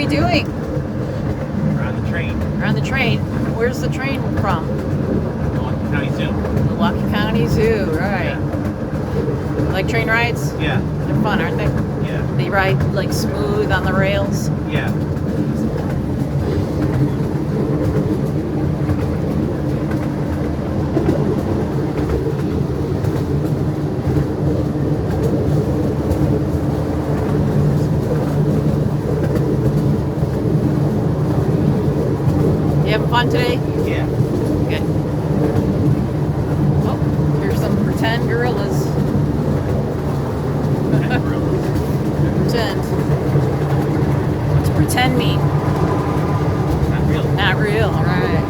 we doing? We're on the train. We're on the train. Where's the train from? Milwaukee County Zoo. Milwaukee County Zoo, right. Yeah. Like train rides? Yeah. They're fun, aren't they? Yeah. They ride like smooth on the rails. Yeah. You having fun today? Yeah. Good. Oh, here's some pretend gorillas. Pretend. What's pretend mean? Not real. Not real, alright.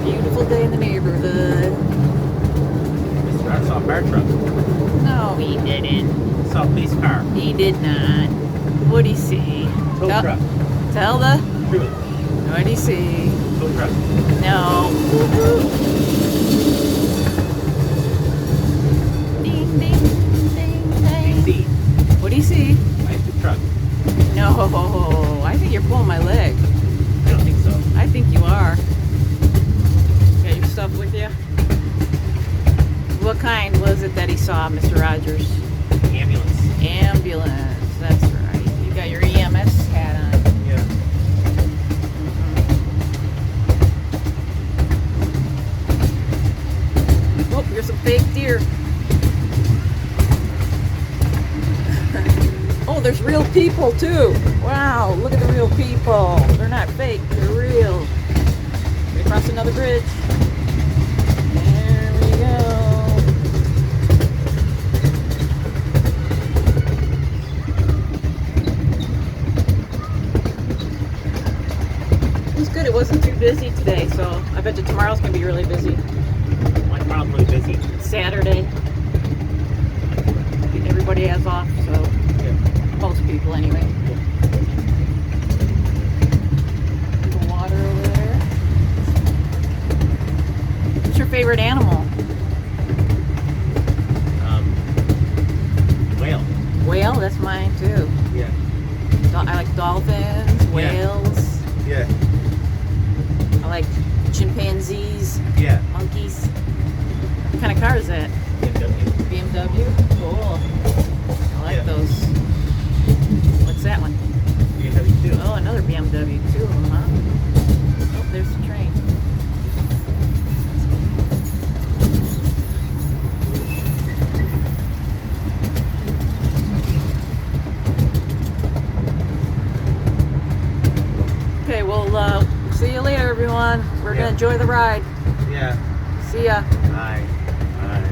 Beautiful day in the neighborhood. Mr. I saw a fire truck. No, he didn't. I saw a police car. He did not. What'd he see? Tow truck. Tell the. Truth. What'd he see? Tow truck. No. Ding, ding, ding, ding. AC. What'd he see? Ice truck. No, I think you're pulling my leg. I don't think so. I think you are. Got your stuff with you? What kind was it that he saw, Mr. Rogers? Ambulance. Ambulance, that's right. You got your EMS hat on. Yeah. Oh, here's some fake deer. Oh, there's real people too. Wow, look at the real people. They're not fake, they're real. We cross another bridge. There we go. It was good. It wasn't too busy today, so I bet you tomorrow's gonna be really busy. My tomorrow's really busy. It's Saturday. Everybody has off, so Yeah. most people anyway. The water over there. What's your favorite animal? Whale. Whale, that's mine too. Yeah. I like dolphins, whales. Yeah. I like chimpanzees, Yeah. monkeys. What kind of car is that? BMW. BMW? Cool. I like Yeah. those. What's that one? BMW too. Oh, another BMW. Two of them, huh? Oh, there's the train. Okay, well, see you later, everyone. We're Yeah. gonna enjoy the ride. Yeah. See ya. Bye. Bye.